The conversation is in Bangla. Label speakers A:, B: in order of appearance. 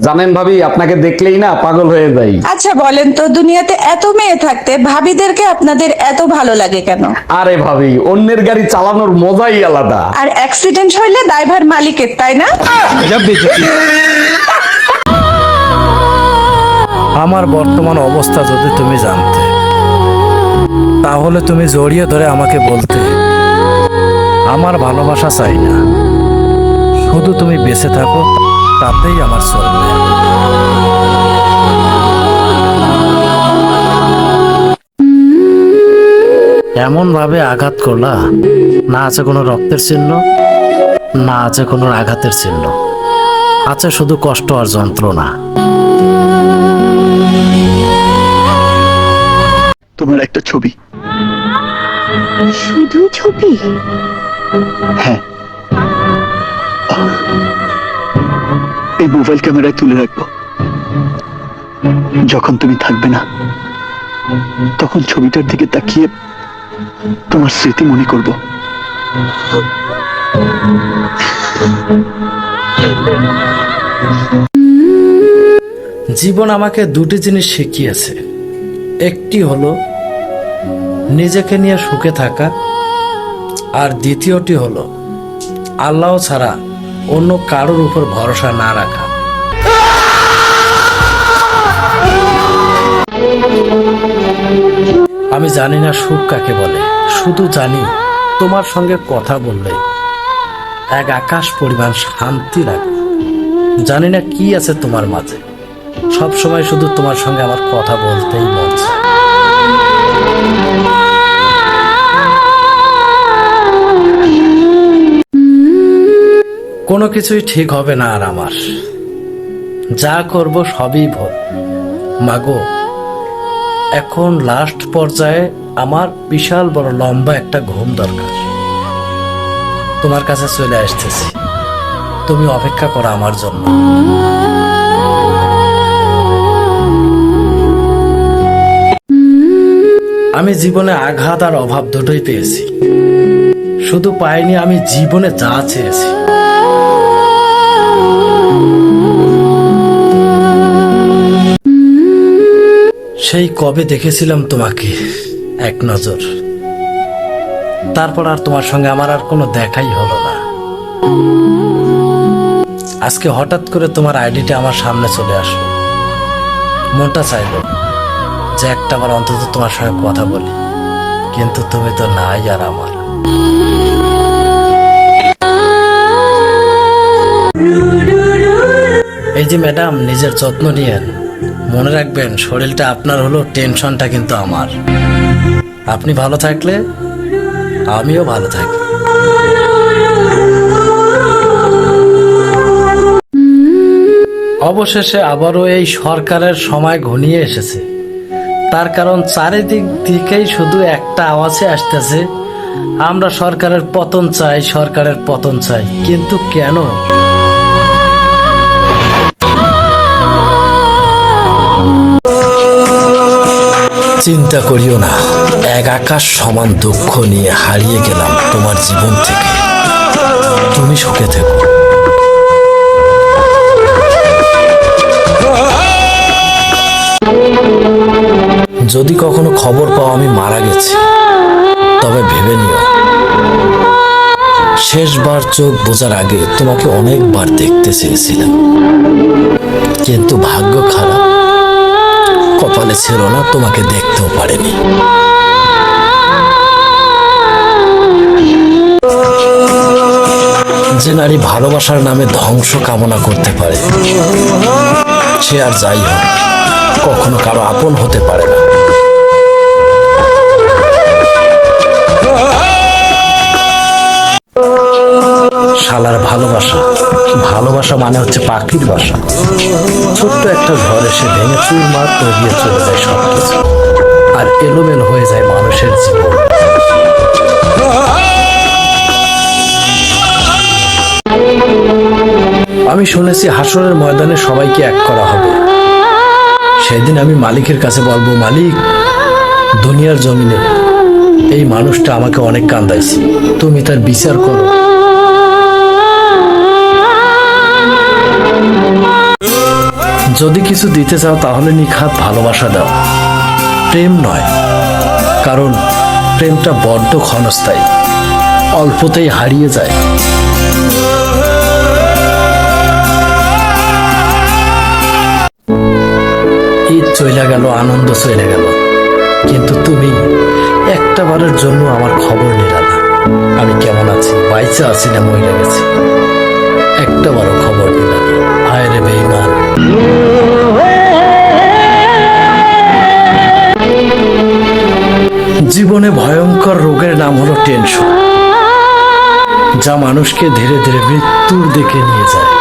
A: জানেন ভাবি, আপনাকে দেখলেই না পাগল হয়ে যাই।
B: আচ্ছা বলেন তো, দুনিয়াতে এত মেয়ে থাকতে ভাবিদেরকে আপনাদের এত ভালো লাগে কেন?
A: আরে ভাবি, অন্যের গাড়ি চালানোর মজাই আলাদা।
B: আর অ্যাক্সিডেন্ট হইলে দায়ভার মালিকের, তাই না?
C: আমার বর্তমান অবস্থা যদি তুমি জানতে, তাহলে তুমি জড়িয়ে ধরে আমাকে বলতে, আমার ভালোবাসা চাই না, শুধু তুমি বেঁচে থাকো, তাতেই আমার চলবে। এমন ভাবে আঘাত করলা, না আছে কোনো রক্তের চিহ্ন, না আছে কোনো আঘাতের চিহ্ন, আছে শুধু কষ্ট আর যন্ত্রণা।
D: তোমার একটা ছবি।
E: শুধু ছবি?
D: হ্যাঁ, এই মোবাইল ক্যামেরায় তুলে রাখবো। যখন তুমি থাকবে না, তখন ছবিটার দিকে তাকিয়ে তোমার স্মৃতি মনে করব।
C: জীবন আমাকে দুটি জিনিস শিখিয়েছে। একটি হলো নিজেকে নিয়ে সুখে থাকা, আর দ্বিতীয়টি হলো আল্লাহ ছাড়া অন্য কারোর উপর ভরসা না রাখা। আমি জানি না সুখ কাকে বলে, শুধু জানি তোমার সঙ্গে কথা বললে এক আকাশ পরিমাণ শান্তি লাগে। জানি না কি আছে তোমার মাঝে, সব সময় শুধু তোমার সঙ্গে আমার কথা বলতেই মন চায়। কোনো কিছুই ঠিক হবে না আর আমার, যা করব সবই ভুল। মাগো, এখন লাস্ট পর্যায়ে আমার বিশাল বড় লম্বা একটা ঘুম দরকার। তোমার কাছে চলে আসতেছি, তুমি অপেক্ষা করো আমার জন্য। আমি জীবনে আঘাত আর অভাব দুটোই পেয়েছি, শুধু পাইনি আমি জীবনে যা চেয়েছি। সেই কবে দেখেছিলাম তোমাকে এক নজর, তারপর আর তোমার সঙ্গে আমার আর কোনো দেখাই হলো না। আজকে হঠাৎ করে তোমার আইডিটা আমার সামনে চলে আসলো, মনটা চাইলো যে একটা বার অন্তত তোমার সঙ্গে কথা বলি, কিন্তু তুমি তো নাই আর আমার। এই যে ম্যাডাম, নিজের যত্ন নিয়েন, মনে রাখবেন শরীরটা আপনার হলো, টেনশনটা কিন্তু আমার। আপনি ভালো থাকলে আমিও ভালো থাকি। অবশেষে আবারও এই সরকারের সময় ঘনিয়ে এসেছে। তার কারণ চারিদিক দিকেই শুধু একটা আওয়াজে আসতেছে, আমরা সরকারের পতন চাই, সরকারের পতন চাই। কিন্তু কেন? চিন্তা করিও না, এক আকাশ সমান দুঃখ নিয়ে হারিয়ে গেলাম তোমার জীবন থেকে। তুমি সুখে থেকো। যদি কখনো খবর পাও আমি মারা গেছি, তবে ভেবে নিও শেষবার চোখ বোঝার আগে তোমাকে অনেকবার দেখতে চেয়েছিলাম, কিন্তু ভাগ্য খারাপ, কপালে ছিল না, তোমাকে দেখতেও পারেনি। যে নারী ভালোবাসার নামে ধ্বংস কামনা করতে পারে, সে আর যাই হোক কখনো কারো আপন হতে পারে না। শালার ভালোবাসা, ভালোবাসা মানে হচ্ছে পাখির বাসা। ছোট্ট একটা ঝড় এসে ভেঙে চুরমার করে দিয়ে চলে যায় সবকিছু, আর এলোমেলো হয়ে যায় মানুষের জীবন। আমি শুনেছি হাসরের ময়দানে সবাইকে এক করা হবে। সেদিন আমি মালিকের কাছে বলবো, মালিক, দুনিয়ার জমিনে এই মানুষটা আমাকে অনেক কান্দাইছে, তুমি তার বিচার করো। যদি কিছু দিতে চাও তাহলে নিখাত ভালোবাসা দাও, প্রেম নয়। কারণ প্রেমটা বড্ড ক্ষণস্থায়ী, অল্পতেই হারিয়ে যায়। ঈদ চলে গেল, আনন্দ চলে গেল, কিন্তু তুমি একটা বারের জন্য আমার খবর নিলা না। আমি কেমন আছি, বাইচে আছি না মরে গেছি, একটা বারও খবর নিলা না। হায় রে বেঈমান। জীবনে ভয়ঙ্কর রোগের নাম হলো টেনশন, যা মানুষকে ধীরে ধীরে মৃত্যুর দিকে নিয়ে যায়।